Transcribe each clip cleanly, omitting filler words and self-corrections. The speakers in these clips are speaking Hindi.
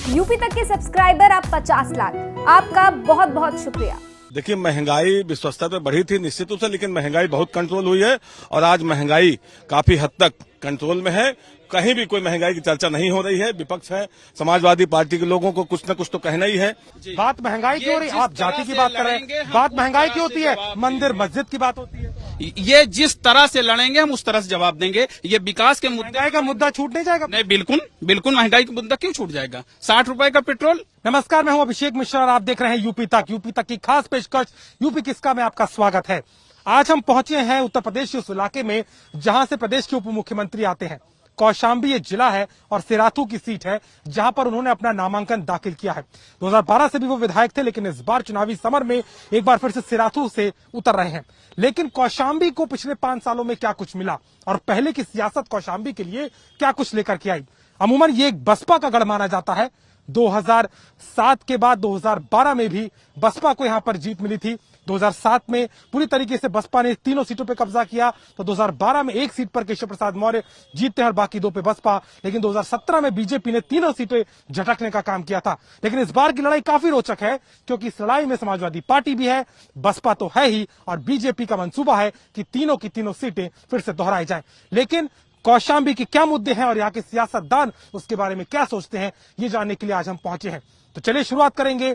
यूपी तक के सब्सक्राइबर आप 50 लाख। आपका बहुत बहुत शुक्रिया। देखिए, महंगाई विश्व स्तर पर बढ़ी थी निश्चित रूप से, लेकिन महंगाई बहुत कंट्रोल हुई है और आज महंगाई काफी हद तक कंट्रोल में है। कहीं भी कोई महंगाई की चर्चा नहीं हो रही है। विपक्ष है, समाजवादी पार्टी के लोगों को कुछ न कुछ तो कहना ही है। बात महंगाई की हो रही, आप जाति की बात कर रहे हैं, बात महंगाई की होती है, मंदिर मस्जिद की बात होती है। ये जिस तरह से लड़ेंगे हम उस तरह से जवाब देंगे। ये विकास के मुद्दे का मुद्दा छूट नहीं जाएगा? नहीं, बिल्कुल महंगाई का मुद्दा क्यों छूट जाएगा? 60 रुपए का पेट्रोल। नमस्कार, मैं हूं अभिषेक मिश्रा और आप देख रहे हैं यूपी तक की खास पेशकश यूपी किसका में आपका स्वागत है। आज हम पहुंचे हैं उत्तर प्रदेश के उस इलाके में जहां से प्रदेश के उप मुख्यमंत्री आते हैं। कौशाम्बी ये जिला है और सिराथू की सीट है जहां पर उन्होंने अपना नामांकन दाखिल किया है। 2012 से भी वो विधायक थे, लेकिन इस बार चुनावी समर में एक बार फिर से सिराथू से उतर रहे हैं। लेकिन कौशाम्बी को पिछले 5 सालों में क्या कुछ मिला और पहले की सियासत कौशाम्बी के लिए क्या कुछ लेकर के आई? अमूमन ये एक बसपा का गढ़ माना जाता है। 2007 के बाद 2012 में भी बसपा को यहां पर जीत मिली थी। 2007 में पूरी तरीके से बसपा ने 3 सीटों पे कब्जा किया, तो 2012 में 1 सीट पर केशव प्रसाद मौर्य जीतते हैं और बाकी 2 पे बसपा। लेकिन 2017 में बीजेपी ने 3 सीटें झटकने का काम किया था। लेकिन इस बार की लड़ाई काफी रोचक है, क्योंकि इस लड़ाई में समाजवादी पार्टी भी है, बसपा तो है ही, और बीजेपी का मंसूबा है कि तीनों की तीनों सीटें फिर से दोहराई जाए। लेकिन कौशाम्बी के क्या मुद्दे हैं और यहाँ के सियासतदान उसके बारे में क्या सोचते हैं, ये जानने के लिए आज हम पहुंचे हैं। तो चलिए शुरुआत करेंगे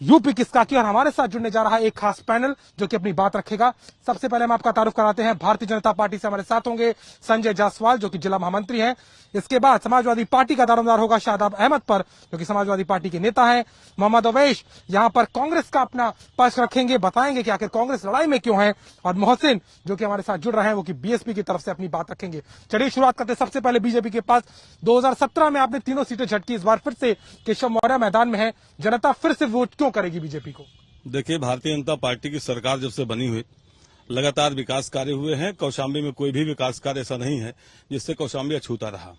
यूपी किसका की, और हमारे साथ जुड़ने जा रहा है एक खास पैनल जो कि अपनी बात रखेगा। सबसे पहले हम आपका तारुफ कराते हैं, भारतीय जनता पार्टी से हमारे साथ होंगे संजय जायसवाल जो कि जिला महामंत्री हैं। इसके बाद समाजवादी पार्टी का दारोमदार होगा शादाब अहमद पर, जो कि समाजवादी पार्टी के नेता हैं। मोहम्मद अवैश यहाँ पर कांग्रेस का अपना पक्ष रखेंगे, बताएंगे कि आखिर कांग्रेस लड़ाई में क्यों है। और मोहसिन जो कि हमारे साथ जुड़ रहे हैं, वो कि बीएसपी की तरफ से अपनी बात रखेंगे। चलिए शुरुआत करते हैं सबसे पहले बीजेपी के पास। 2017 में आपने 3 सीटें झटकी, इस बार फिर से केशव मौर्य मैदान में है। जनता फिर से वोट क्यों करेगी बीजेपी को? देखिए, भारतीय जनता पार्टी की सरकार जब से बनी हुई लगातार विकास कार्य हुए हैं। कौशाम्बी में कोई भी विकास कार्य ऐसा नहीं है जिससे कौशाम्बी अछूता रहा।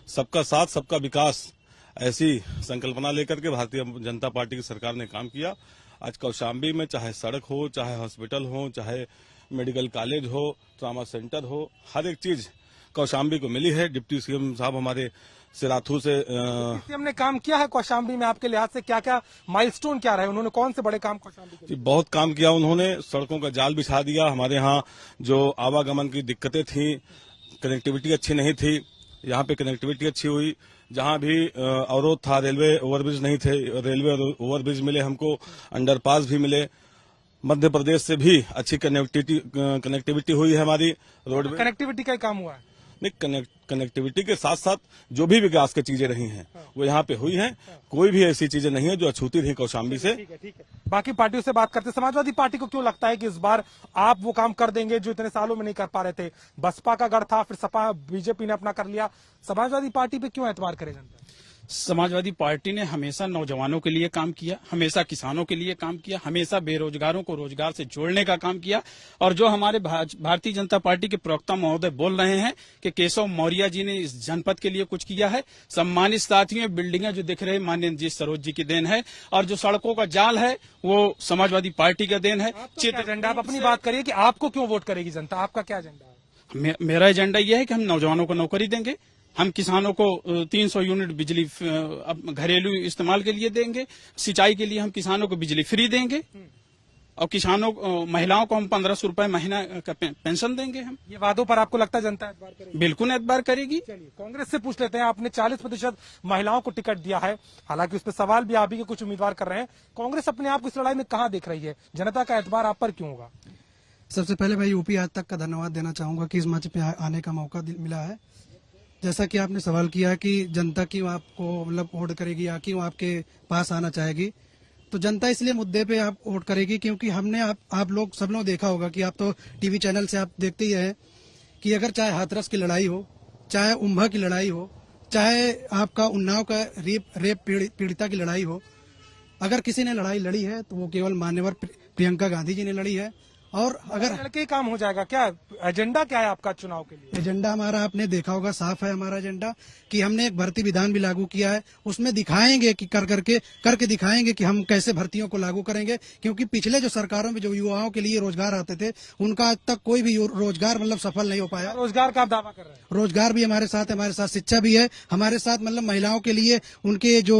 सबका साथ सबका विकास, ऐसी संकल्पना लेकर के भारतीय जनता पार्टी की सरकार ने काम किया। आज कौशाम्बी में चाहे सड़क हो, चाहे हॉस्पिटल हो, चाहे मेडिकल कॉलेज हो, ट्रामा सेंटर हो, हर एक चीज कौशाम्बी को मिली है। डिप्टी सीएम साहब हमारे सिराथू से सीएम ने काम किया है कौशाम्बी में, आपके लिहाज से क्या क्या माइलस्टोन क्या रहे? उन्होंने कौन से बड़े काम कौशाम्बी के लिए? बहुत काम किया उन्होंने। सड़कों का जाल बिछा दिया। हमारे यहाँ जो आवागमन की दिक्कतें थी, कनेक्टिविटी अच्छी नहीं थी, यहाँ पे कनेक्टिविटी अच्छी हुई। जहाँ भी अवरोध था, रेलवे ओवरब्रिज नहीं थे, रेलवे ओवरब्रिज मिले हमको, अंडरपास भी मिले। मध्य प्रदेश से भी अच्छी कनेक्टिविटी हुई है हमारी। रोड कनेक्टिविटी का काम हुआ है? नहीं, कनेक्टिविटी के साथ साथ जो भी विकास की चीजें रही हैं वो यहाँ पे हुई हैं। कोई भी ऐसी चीजें नहीं है जो अछूती रही कौशाम्बी से। ठीक है। बाकी पार्टियों से बात करते हैं। समाजवादी पार्टी को क्यों लगता है कि इस बार आप वो काम कर देंगे जो इतने सालों में नहीं कर पा रहे थे? बसपा का गढ़ था, फिर सपा बीजेपी ने अपना कर लिया। समाजवादी पार्टी पे क्यों एतबार करे जनता? समाजवादी पार्टी ने हमेशा नौजवानों के लिए काम किया, हमेशा किसानों के लिए काम किया, हमेशा बेरोजगारों को रोजगार से जोड़ने का काम किया। और जो हमारे भारतीय जनता पार्टी के प्रवक्ता महोदय बोल रहे हैं कि केशव मौर्य जी ने इस जनपद के लिए कुछ किया है। सम्मानित साथियों, बिल्डिंगें जो दिख रहे हैं माननीय जी सरोज जी की देन है, और जो सड़कों का जाल है वो समाजवादी पार्टी का देन है। एजेंडा, आप अपनी बात करिए कि आपको क्यों वोट करेगी जनता, आपका क्या एजेंडा है? मेरा एजेंडा यह है कि हम नौजवानों को नौकरी देंगे, हम किसानों को 300 यूनिट बिजली घरेलू इस्तेमाल के लिए देंगे, सिंचाई के लिए हम किसानों को बिजली फ्री देंगे, और महिलाओं को हम 1500 रुपए महीना का पेंशन देंगे। हम ये वादों पर आपको लगता है जनता एतबार करेगी? बिल्कुल एतबार करेगी। चलिए कांग्रेस से पूछ लेते हैं। आपने 40% महिलाओं को टिकट दिया है, हालांकि उस पर सवाल भी आप ही के कुछ उम्मीदवार कर रहे हैं। कांग्रेस अपने आप को इस लड़ाई में कहाँ देख रही है? जनता का एतबार आप पर क्यों होगा? सबसे पहले मैं यूपी आज तक का धन्यवाद देना चाहूंगा कि इस मंच पे आने का मौका मिला है। जैसा कि आपने सवाल किया कि जनता क्यों आपको मतलब वोट करेगी या क्यों आपके पास आना चाहेगी, तो जनता इसलिए मुद्दे पे आप वोट करेगी क्योंकि हमने आप लोग सब लोग देखा होगा कि आप तो टीवी चैनल से आप देखते ही हैं कि अगर चाहे हाथरस की लड़ाई हो, चाहे उम्भा की लड़ाई हो, चाहे आपका उन्नाव का रेप पीड़िता की लड़ाई हो, अगर किसी ने लड़ाई लड़ी है तो वो केवल मान्यवर प्रियंका गांधी जी ने लड़ी है। और अगर लड़के ही काम हो जाएगा क्या? एजेंडा क्या है आपका चुनाव के लिए? एजेंडा हमारा आपने देखा होगा, साफ है हमारा एजेंडा कि हमने एक भर्ती विधान भी लागू किया है। उसमें दिखाएंगे कि करके दिखाएंगे कि हम कैसे भर्तियों को लागू करेंगे, क्योंकि पिछले जो सरकारों में जो युवाओं के लिए रोजगार आते थे उनका आज तक कोई भी रोजगार मतलब सफल नहीं हो पाया। रोजगार का आप दावा कर रहे हैं? रोजगार भी हमारे साथ शिक्षा भी है हमारे साथ। मतलब महिलाओं के लिए उनके जो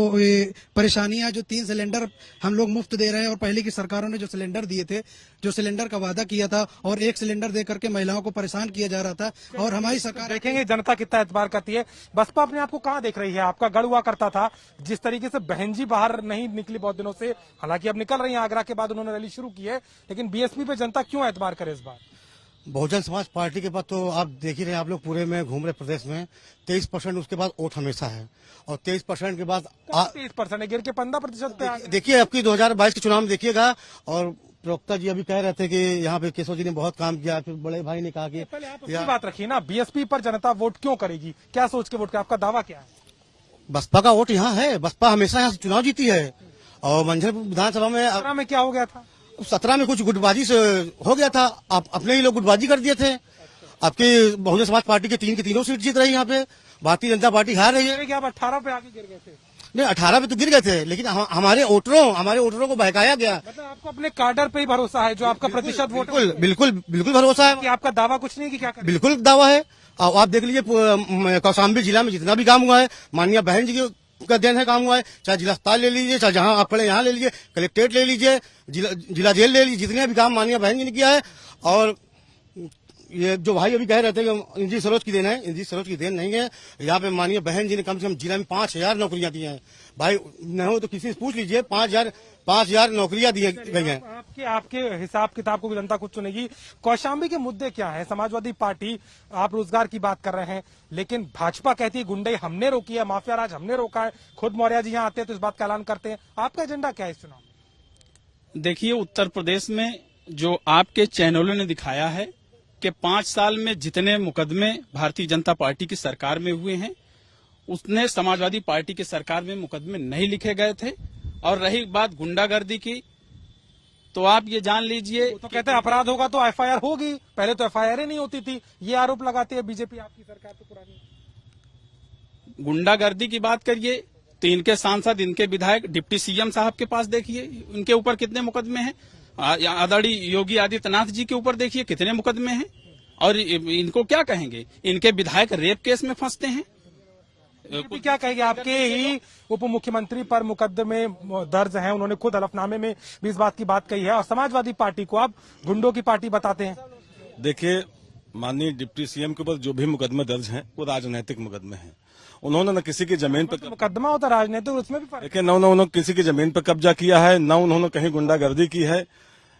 परेशानियां, जो 3 सिलेंडर हम लोग मुफ्त दे रहे हैं, और पहले की सरकारों ने जो सिलेंडर दिए थे, जो सिलेंडर का वादा किया था, और 1 सिलेंडर दे करके महिलाओं को परेशान किया जा रहा था। और हमारी सरकार देखेंगे जनता कितना एतबार करती है। बसपा अपने आप को कहाँ देख रही है? आपका गढ़ हुआ करता था, जिस तरीके से बहन जी बाहर नहीं निकली बहुत दिनों से, हालांकि अब निकल रही है, आगरा के बाद उन्होंने रैली शुरू की है, लेकिन बीएसपी पे जनता क्यों एतबार करे इस बार? बहुजन समाज पार्टी के बाद तो आप देख ही रहे हैं, आप लोग पूरे में घूम रहे प्रदेश में, 23% उसके बाद वोट हमेशा है, और 23% के बाद 23% है, गिर के 15% पे आ गए। देखिए आपकी 2022 के चुनाव में देखिएगा। और प्रवक्ता जी अभी कह रहे थे कि यहाँ पे केशव जी ने बहुत काम किया, फिर बड़े भाई ने कहा कि पहले आप अपनी बात रखिए ना, बीएसपी पर जनता वोट क्यों करेगी? क्या सोच के वोट करेगी? आपका दावा क्या है? बसपा का वोट यहाँ है, बसपा हमेशा यहाँ से चुनाव जीती है। और मंझल विधानसभा में 17 में क्या हो गया था? 17 में कुछ गुटबाजी से हो गया था, आप अपने ही लोग गुटबाजी कर दिए थे। आपकी बहुजन समाज पार्टी के 3 की 3 सीट जीत रही यहाँ पे, भारतीय जनता पार्टी हार रही है। क्या आप 18 पे आगे गिर गए थे? नहीं, 18 पे तो गिर गए थे, लेकिन हमारे वोटरों को बहकाया गया। मतलब आपको अपने कार्डर पे ही भरोसा है, जो आपका प्रतिशत वोट? बिल्कुल भरोसा है कि आपका दावा कुछ नहीं कि क्या करें? बिल्कुल दावा है। आप देख लीजिए कौशाम्बी जिला में जितना भी काम हुआ है, माननीय बहन जी का देन है, काम हुआ है। चाहे जिला अस्पताल ले लीजिए, चाहे जहां आप खड़े यहाँ ले लीजिए, कलेक्ट्रेट ले लीजिए, जिला जेल ले लीजिए, जितने भी काम माननीय बहन जी ने किया है। और ये जो भाई अभी कह रहे थे कि इंजी सरोज की देन है, इंजी सरोज की देन नहीं है। यहाँ पे माननीय बहन जी ने कम से कम जिला में 5000 नौकरियां दी हैं। भाई न हो तो किसी से पूछ लीजिए, 5000 नौकरियां दी गई हैं। आपके हिसाब किताब को भी जनता खुद सुनेगी। कौशाम्बी के मुद्दे क्या है? समाजवादी पार्टी, आप रोजगार की बात कर रहे हैं, लेकिन भाजपा कहती है गुंडे हमने रोकी है, माफिया राज हमने रोका है। खुद मौर्य जी यहाँ आते हैं तो इस बात का ऐलान करते हैं। आपका एजेंडा क्या है इस चुनाव में? देखिए, उत्तर प्रदेश में जो आपके चैनलों ने दिखाया है कि 5 साल में जितने मुकदमे भारतीय जनता पार्टी की सरकार में हुए हैं, उसने समाजवादी पार्टी की सरकार में मुकदमे नहीं लिखे गए थे। और रही बात गुंडागर्दी की, तो आप ये जान लीजिए, तो कहते हैं अपराध होगा तो एफआईआर होगी, पहले तो एफआईआर ही नहीं होती थी। ये आरोप लगाती है बीजेपी, आपकी सरकार तो पुरानी। गुंडागर्दी की बात करिए तो इनके सांसद, इनके विधायक, डिप्टी सीएम साहब के पास देखिए उनके ऊपर कितने मुकदमे हैं। आदरणीय योगी आदित्यनाथ जी के ऊपर देखिए कितने मुकदमे हैं। और इनको क्या कहेंगे? इनके विधायक रेप केस में फंसते हैं। क्या कहेंगे? आपके ही उप मुख्यमंत्री पर मुकदमे दर्ज हैं, उन्होंने खुद हलफनामे में भी इस बात की बात कही है, और समाजवादी पार्टी को आप गुंडों की पार्टी बताते हैं। देखिए, माननीय डिप्टी सीएम के ऊपर जो भी मुकदमे दर्ज हैं वो राजनीतिक मुकदमे हैं। उन्होंने न किसी की जमीन पर मुकदमा होता राजनीतिक, उसमें भी देखिए, न उन्होंने किसी की जमीन पर कब्जा किया है, न उन्होंने कहीं गुंडागर्दी की है।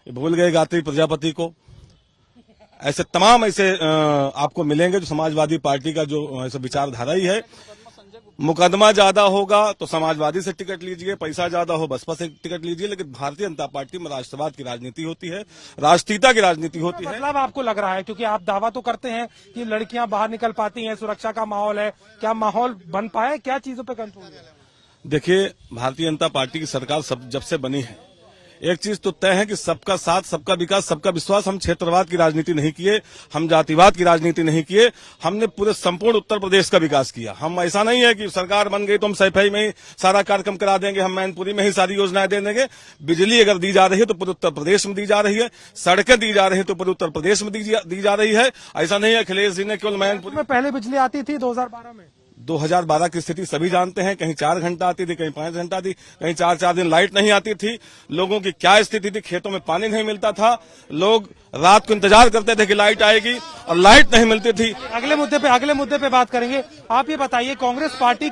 भूल गए गात्री प्रजापति को। ऐसे तमाम ऐसे आपको मिलेंगे जो समाजवादी पार्टी का जो ऐसा विचारधारा ही है। मुकदमा ज्यादा होगा तो समाजवादी से टिकट लीजिए, पैसा ज्यादा हो बसपा से टिकट लीजिए, लेकिन भारतीय जनता पार्टी में राष्ट्रवाद की राजनीति होती है, राष्ट्रीयता की राजनीति होती है। मतलब आपको लग रहा है, क्योंकि आप दावा तो करते हैं कि लड़कियां बाहर निकल पाती हैं, सुरक्षा का माहौल है, क्या माहौल बन पाया? क्या चीजों पे कंट्रोल है? देखिए, भारतीय जनता पार्टी की सरकार जब से बनी है, एक चीज तो तय है कि सबका साथ, सबका विकास, सबका विश्वास। हम क्षेत्रवाद की राजनीति नहीं किए, हम जातिवाद की राजनीति नहीं किए, हमने पूरे संपूर्ण उत्तर प्रदेश का विकास किया। हम ऐसा नहीं है कि सरकार बन गई तो हम सैफई में ही सारा कार्यक्रम करा देंगे, हम मैनपुरी में ही सारी योजनाएं दे देंगे। बिजली अगर दी जा रही है तो पूरे उत्तर प्रदेश में दी जा रही है, सड़कें दी जा रही है तो पूरे उत्तर प्रदेश में दी जा रही है। ऐसा नहीं है अखिलेश जी ने केवल मैनपुरी में पहले बिजली आती थी 2012 में। 2012 की स्थिति सभी जानते हैं, कहीं 4 घंटा आती थी, कहीं 5 घंटा थी, कहीं 4 दिन लाइट नहीं आती थी। लोगों की क्या स्थिति थी? खेतों में पानी नहीं मिलता था, लोग रात को इंतजार करते थे कि लाइट आएगी और लाइट नहीं मिलती थी। अगले मुद्दे पे बात करेंगे। आप ये बताइए, कांग्रेस पार्टी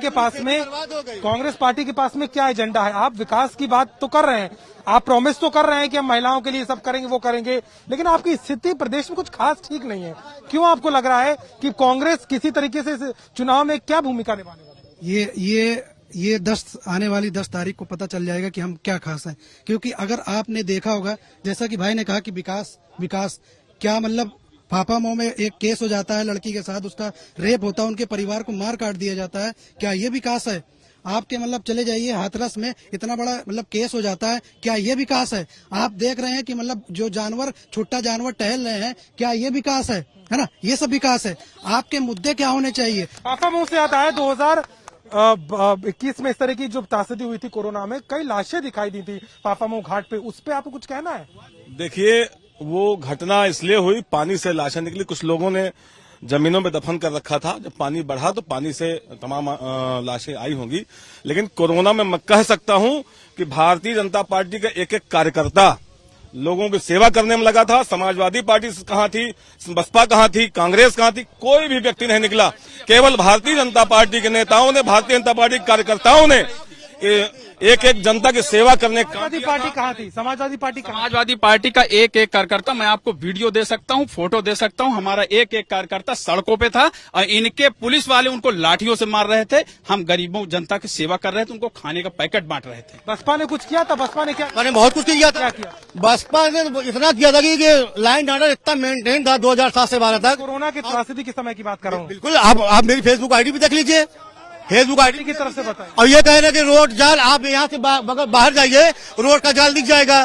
के पास में क्या एजेंडा है? आप विकास की बात तो कर रहे हैं, आप प्रॉमिस तो कर रहे हैं कि हम महिलाओं के लिए सब करेंगे, वो करेंगे, लेकिन आपकी स्थिति प्रदेश में कुछ खास ठीक नहीं है। क्यों आपको लग रहा है कि कांग्रेस किसी तरीके से चुनाव में क्या भूमिका निभाने वाली है? ये आने वाली 10 तारीख को पता चल जाएगा कि हम क्या खास हैं। क्योंकि अगर आपने देखा होगा, जैसा कि भाई ने कहा कि विकास क्या मतलब, फाफामऊ में एक केस हो जाता है, लड़की के साथ उसका रेप होता है, उनके परिवार को मार काट दिया जाता है, क्या ये विकास है? आपके मतलब चले जाइए हाथरस में इतना बड़ा मतलब केस हो जाता है, क्या ये विकास है? आप देख रहे हैं कि मतलब जो जानवर छोटा जानवर टहल रहे हैं, क्या ये विकास है ना? ये सब विकास है। आपके मुद्दे क्या होने चाहिए? पापा मुंह से आता है 2021 में इस तरह की जो त्रासदी हुई थी कोरोना में, कई लाशें दिखाई दी थी पापामऊ घाट पे, उस पे आपको कुछ कहना है? देखिए, वो घटना इसलिए हुई, पानी से लाशें निकली, कुछ लोगों ने जमीनों में दफन कर रखा था। जब पानी बढ़ा तो पानी से तमाम लाशें आई होंगी। लेकिन कोरोना में मैं कह सकता हूं कि भारतीय जनता पार्टी का एक एक कार्यकर्ता लोगों की सेवा करने में लगा था। समाजवादी पार्टी कहां थी, बसपा कहां थी, कांग्रेस कहां थी, कोई भी व्यक्ति नहीं निकला। केवल भारतीय जनता पार्टी के नेताओं ने, भारतीय जनता पार्टी के कार्यकर्ताओं ने एक एक जनता की सेवा करने का। समाजवादी पार्टी कहाँ थी? समाजवादी पार्टी कहाँ? समाजवादी पार्टी का एक एक कार्यकर्ता, मैं आपको वीडियो दे सकता हूं, फोटो दे सकता हूं, हमारा एक एक कार्यकर्ता सड़कों पे था और इनके पुलिस वाले उनको लाठियों से मार रहे थे। हम गरीबों जनता की सेवा कर रहे थे, उनको खाने का पैकेट बांट रहे थे। बसपा ने कुछ किया था? बसपा ने क्या? मैंने बहुत कुछ किया था। क्या किया? बसपा ने इतना किया था कि लाइन ऑर्डर इतना मेंटेन था 2007 से 12 तक। कोरोना की त्रासदी के समय की बात कर रहा हूँ। बिल्कुल, आप मेरी फेसबुक आईडी भी देख लीजिए, फेसबुक आईडी की तरफ से बताएं। और ये कह रहे हैं कि रोड जाल, आप यहाँ से बाहर जाइए, रोड का जाल दिख जाएगा।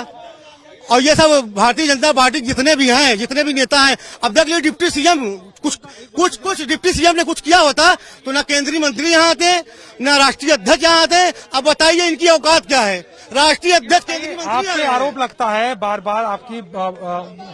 और ये सब भारतीय जनता पार्टी जितने भी हैं, जितने भी नेता हैं, अब तक ये डिप्टी सीएम कुछ डिप्टी सीएम ने कुछ किया होता तो ना केंद्रीय मंत्री यहाँ आते, ना राष्ट्रीय अध्यक्ष यहाँ आते। अब बताइए इनकी औकात क्या है? राष्ट्रीय अध्यक्ष, केंद्रीय मंत्री। आपसे आरोप लगता है बार बार आपकी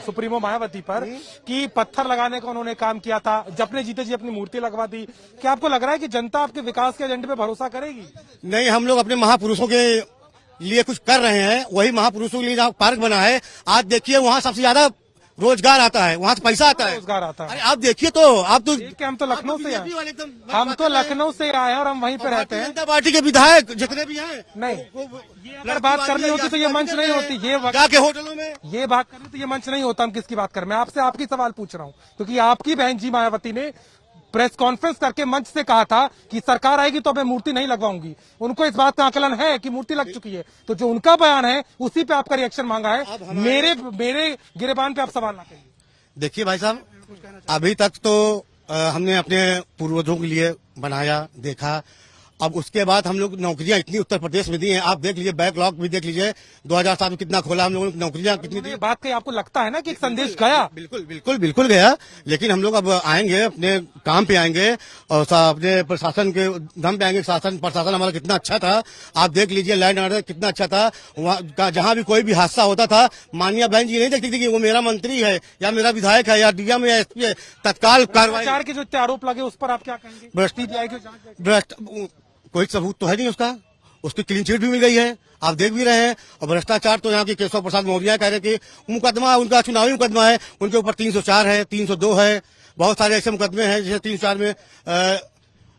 सुप्रीमो मायावती पर कि पत्थर लगाने का उन्होंने काम किया था, जपने जीते जी अपनी मूर्ति लगवा दी। क्या आपको लग रहा है कि जनता आपके विकास के एजेंडे पे भरोसा करेगी? नहीं, हम लोग अपने महापुरुषों के लिए कुछ कर रहे हैं। वही महापुरुषों के लिए जहाँ पार्क बना है, आज देखिए वहाँ सबसे ज्यादा रोजगार आता है, वहाँ से पैसा आता है, रोजगार आता है। अरे आप देखिए तो, आप तो हम तो लखनऊ से आए, एकदम हम तो लखनऊ से आए हैं और हम वहीं पे रहते हैं। जनता पार्टी के विधायक जितने भी हैं, नहीं, ये अगर बात करनी होती तो ये मंच नहीं होती। ये जाके होटलों में ये बात करनी तो ये मंच नहीं होता। हम किसकी बात करें? मैं आपसे आपकी सवाल पूछ रहा हूँ, क्योंकि आपकी बहन जी मायावती ने प्रेस कॉन्फ्रेंस करके मंच से कहा था कि सरकार आएगी तो मैं मूर्ति नहीं लगवाऊंगी। उनको इस बात का आकलन है कि मूर्ति लग चुकी है, तो जो उनका बयान है उसी पे आपका रिएक्शन मांगा है। मेरे गिरेबान पे आप सवाल ना करिए। देखिए भाई साहब, अभी तक तो हमने अपने पूर्वजों के लिए बनाया, देखा। अब उसके बाद हम लोग नौकरियां इतनी उत्तर प्रदेश में दी हैं, आप देख लीजिए, बैकलॉग भी देख लीजिए, 2007 में कितना खोला हम लोगों ने, नौकरियां कितनी दी। ये बात कही, आपको लगता है ना कि एक संदेश गया? बिल्कुल बिल्कुल बिल्कुल गया, लेकिन हम लोग अब आएंगे, अपने काम पे आएंगे और अपने प्रशासन के दम पे आएंगे। शासन प्रशासन हमारा कितना अच्छा था, आप देख लीजिए, लाइन ऑर्डर कितना अच्छा था। वहाँ जहाँ भी कोई भी हादसा होता था, माननीय बहन जी नहीं देखती थी कि वो मेरा मंत्री है या मेरा विधायक है या डीएम या एसपी है, तत्काल कार्रवाई। के जो आरोप लगे उस पर आप क्या कहेंगे? भ्रष्ट कोई सबूत तो है नहीं उसका, उसकी क्लीन चिट भी मिल गई है, आप देख भी रहे हैं। और भ्रष्टाचार तो यहाँ के केशव प्रसाद मौर्य कह रहे कि मुकदमा, उनका चुनावी मुकदमा है, उनके ऊपर 304 है, 302 है, बहुत सारे ऐसे मुकदमे हैं, जैसे 304 में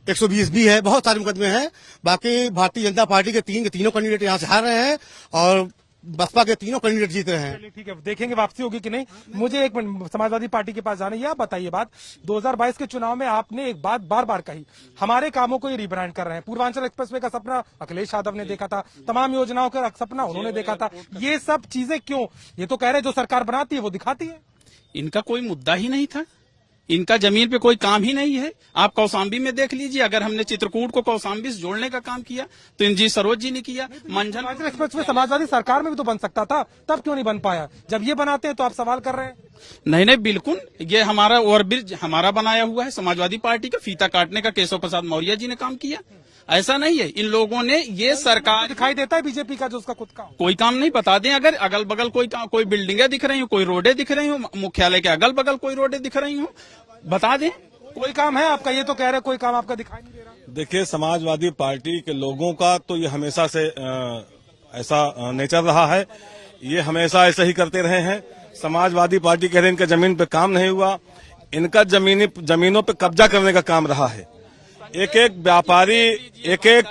120 भी है, बहुत सारे मुकदमे हैं। बाकी भारतीय जनता पार्टी के तीनों कैंडिडेट यहाँ से हार रहे हैं और बसपा के तीनों कैंडिडेट जीत रहे हैं। ठीक है, देखेंगे वापसी होगी कि नहीं। मुझे एक मिनट समाजवादी पार्टी के पास जाना है। आप बताइए बात, 2022 के चुनाव में आपने एक बात बार बार कही, हमारे कामों को ये रिब्रांड कर रहे हैं। पूर्वांचल एक्सप्रेसवे का सपना अखिलेश यादव ने देखा था, तमाम योजनाओं का सपना उन्होंने देखा था। ये सब चीजें क्यों? ये तो कह रहे जो सरकार बनाती है वो दिखाती है। इनका कोई मुद्दा ही नहीं था, इनका जमीन पे कोई काम ही नहीं है। आप कौशाम्बी में देख लीजिए, अगर हमने चित्रकूट को कौशाम्बी से जोड़ने का काम किया तो एनजी सरोज जी ने किया। मंझन एक्सप्रेस में समाजवादी सरकार में भी तो बन सकता था, तब क्यों नहीं बन पाया? जब ये बनाते हैं तो आप सवाल कर रहे हैं। नहीं, बिल्कुल, ये हमारा ओवरब्रिज हमारा बनाया हुआ है, समाजवादी पार्टी का फीता काटने का केशव प्रसाद मौर्य जी ने काम किया। ऐसा नहीं है, इन लोगों ने, ये सरकार दिखाई देता है बीजेपी का जो उसका खुद का कोई काम नहीं। बता दें, अगर अगल बगल कोई बिल्डिंगें दिख रही हो, कोई रोडें दिख रही हो, मुख्यालय के अगल बगल कोई रोडें दिख रही हो, बता दें। कोई काम है आपका? ये तो कह रहे कोई काम आपका दिखाई नहीं दे रहा। देखिए, समाजवादी पार्टी के लोगों का तो ये हमेशा से ऐसा नेचर रहा है, ये हमेशा ऐसा ही करते रहे हैं। समाजवादी पार्टी कह रहे हैं इनका जमीन पे काम नहीं हुआ, इनका जमीनों पे कब्जा करने का काम रहा है। एक एक व्यापारी, एक एक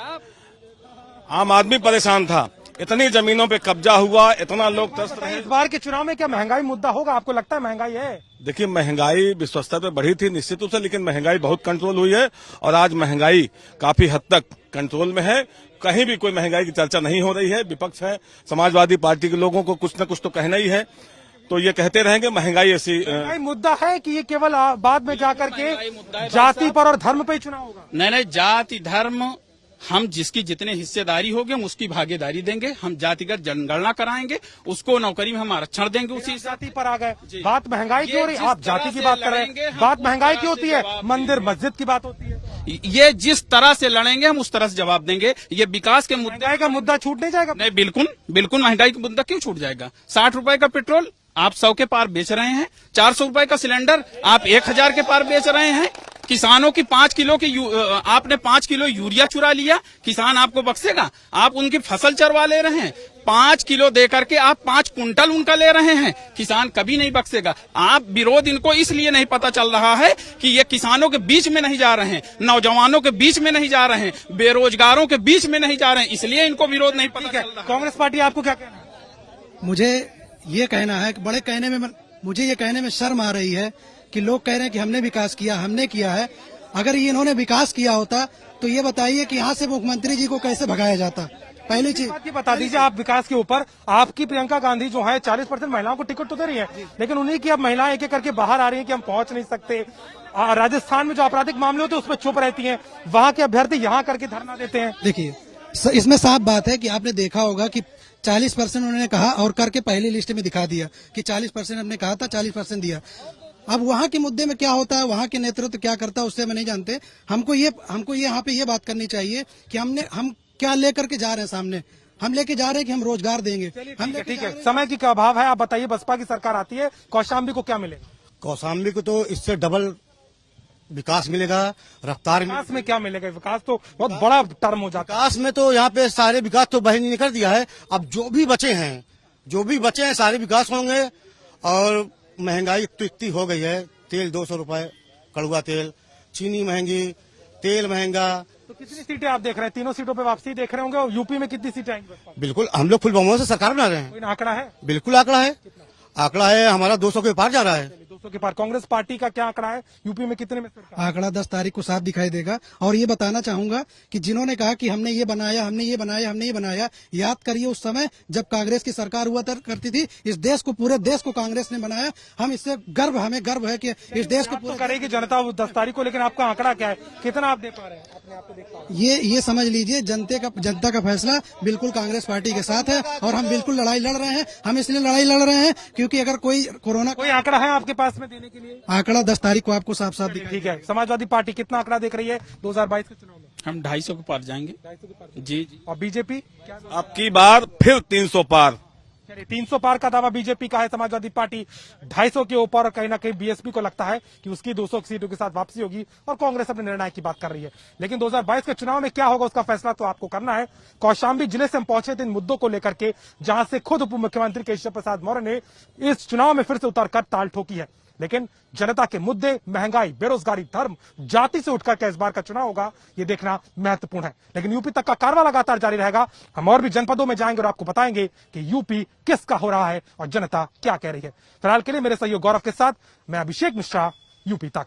आम आदमी परेशान था, इतनी जमीनों पे कब्जा हुआ, इतना लोग त्रस्त रहे। इस बार के चुनाव में क्या महंगाई मुद्दा होगा? आपको लगता है महंगाई है? देखिए, महंगाई विश्व स्तर पे बढ़ी थी निश्चित रूप से, लेकिन महंगाई बहुत कंट्रोल हुई है और आज महंगाई काफी हद तक कंट्रोल में है। कहीं भी कोई महंगाई की चर्चा नहीं हो रही है। विपक्ष है, समाजवादी पार्टी के लोगों को कुछ न कुछ तो कहना ही है, तो ये कहते रहेंगे महंगाई ऐसी मुद्दा है कि ये केवल बाद में जाकर के जाति पर और धर्म पे ही चुनाव होगा। नहीं, जाति धर्म हम जिसकी जितने हिस्सेदारी होगी हम उसकी भागीदारी देंगे। हम जातिगत जनगणना कराएंगे, उसको नौकरी में हम आरक्षण देंगे। उसी जाति पर आ गए, जी। बात महंगाई की हो रही, ये आप जिस जाति तरह की से बात कर रहे लड़ेंगे, हैं। हम बात पूरे महंगाई की जवाब होती है, देंगे। मंदिर मस्जिद की बात होती है। ये जिस तरह से लड़ेंगे हम उस तरह से जवाब देंगे। ये विकास के मुद्दे महंगाई का मुद्दा छूट नहीं जाएगा। नहीं, बिल्कुल बिल्कुल महंगाई का मुद्दा क्यों छूट जाएगा। 60 रुपए का पेट्रोल आप 100 के पार बेच रहे हैं, 400 रुपए का सिलेंडर आप 1000 के पार बेच रहे हैं। किसानों की 5 किलो आपने 5 किलो यूरिया चुरा लिया, किसान आपको बख्शेगा? आप उनकी फसल चरवा ले रहे हैं, 5 किलो दे करके आप 5 कुंटल उनका ले रहे हैं, किसान कभी नहीं बख्शेगा। आप विरोध इनको इसलिए नहीं पता चल रहा है कि ये किसानों के बीच में नहीं जा रहे हैं, नौजवानों के बीच में नहीं जा रहे हैं, बेरोजगारों के बीच में नहीं जा रहे हैं, इसलिए इनको विरोध नहीं पता चल रहा है। कांग्रेस पार्टी आपको क्या कहना है? मुझे ये कहना है कि मुझे ये कहने में शर्म आ रही है कि लोग कह रहे हैं कि हमने विकास किया, हमने किया है। अगर ये इन्होंने विकास किया होता तो ये बताइए कि यहाँ से मुख्यमंत्री जी को कैसे भगाया जाता। पहली चीज बात ये बता दीजिए, आप विकास के ऊपर, आपकी प्रियंका गांधी जो है 40% महिलाओं को टिकट तो दे रही है, लेकिन उन्हीं की अब महिलाएं एक एक करके बाहर आ रही हैं कि हम पहुंच नहीं सकते। राजस्थान में जो आपराधिक मामले होते हैं उसमें चुप रहती हैं, वहां के अभ्यर्थी यहाँ करके धरना देते हैं। देखिए, इसमें साफ बात है कि आपने देखा होगा कि 40% उन्होंने कहा और करके पहली लिस्ट में दिखा दिया कि 40% हमने कहा था, 40% दिया। अब वहाँ के मुद्दे में क्या होता है, वहाँ के नेतृत्व क्या करता है, उससे हम नहीं जानते। हमको ये यहाँ पे ये बात करनी चाहिए कि हम क्या लेकर के जा रहे हैं सामने। हम लेके जा रहे हैं कि हम रोजगार देंगे। ठीक है, समय की क्या अभाव है, आप बताइए, बसपा की सरकार आती है, कौशाम्बी को क्या मिलेगा? कौशाम्बी को तो इससे डबल विकास मिलेगा, रफ्तार विकास में क्या मिलेगा? विकास तो बहुत बड़ा टर्म हो जाता है। विकास में तो यहाँ पे सारे विकास तो बहन ने कर दिया है। अब जो भी बचे हैं सारे विकास होंगे। और महंगाई तो इतनी हो गई है, तेल 200 रुपए कड़ुआ तेल, चीनी महंगी, तेल महंगा। तो कितनी सीटें आप देख रहे हैं? तीनों सीटों पे वापसी देख रहे होंगे। और यूपी में कितनी सीटें आएंगी बसपा? बिल्कुल, हम लोग फुल बहुमत से सरकार बना रहे हैं। कोई आंकड़ा है? बिल्कुल आंकड़ा है हमारा 200 के पार जा रहा है। 200 के पार। कांग्रेस पार्टी का क्या आंकड़ा है? यूपी में कितने में सरकार? आंकड़ा 10 तारीख को साफ दिखाई देगा। और ये बताना चाहूंगा कि जिन्होंने कहा कि हमने ये बनाया, याद करिए उस समय जब कांग्रेस की सरकार हुआ करती थी, इस देश को, पूरे देश को कांग्रेस ने बनाया। हमें गर्व है कि इस देश को तो करेगी जनता 10 तारीख को, लेकिन आपका आंकड़ा क्या है? कितना आप दे पा रहे हैं? अपने आप को देख पा रहे हैं? ये समझ लीजिए, जनता का फैसला बिल्कुल कांग्रेस पार्टी के साथ है। और हम बिल्कुल लड़ाई लड़ रहे हैं। हम इसलिए लड़ाई लड़ रहे हैं क्योंकि अगर कोई आंकड़ा है आपके पास में देने के लिए? आंकड़ा 10 तारीख को आपको साफ दिखाई। ठीक है, समाजवादी पार्टी कितना आंकड़ा देख रही है 2022 के चुनाव में? हम 250 के पार जाएंगे। 250 के पार। जी। और बीजेपी अब की बार फिर 300 पार। चलिए, 300 पार का दावा बीजेपी का है। समाजवादी पार्टी 250 के ऊपर। और कहीं ना कहीं बीएसपी को लगता है कि उसकी 200 सीटों के साथ वापसी होगी। और कांग्रेस अपने निर्णय की बात कर रही है। लेकिन 2022 के चुनाव में क्या होगा उसका फैसला तो आपको करना है। कौशाम्बी जिले से हम पहुंचे थे इन मुद्दों को लेकर के, जहां से खुद उप मुख्यमंत्री केशव प्रसाद मौर्य ने इस चुनाव में फिर से उतरकर ताल ठोकी है। लेकिन जनता के मुद्दे, महंगाई, बेरोजगारी, धर्म, जाति से उठकर क्या इस बार का चुनाव होगा, ये देखना महत्वपूर्ण है। लेकिन यूपी तक का कारवां लगातार जारी रहेगा। हम और भी जनपदों में जाएंगे और आपको बताएंगे कि यूपी किसका हो रहा है और जनता क्या कह रही है। फिलहाल के लिए मेरे सहयोगी गौरव के साथ मैं अभिषेक मिश्रा, यूपी तक।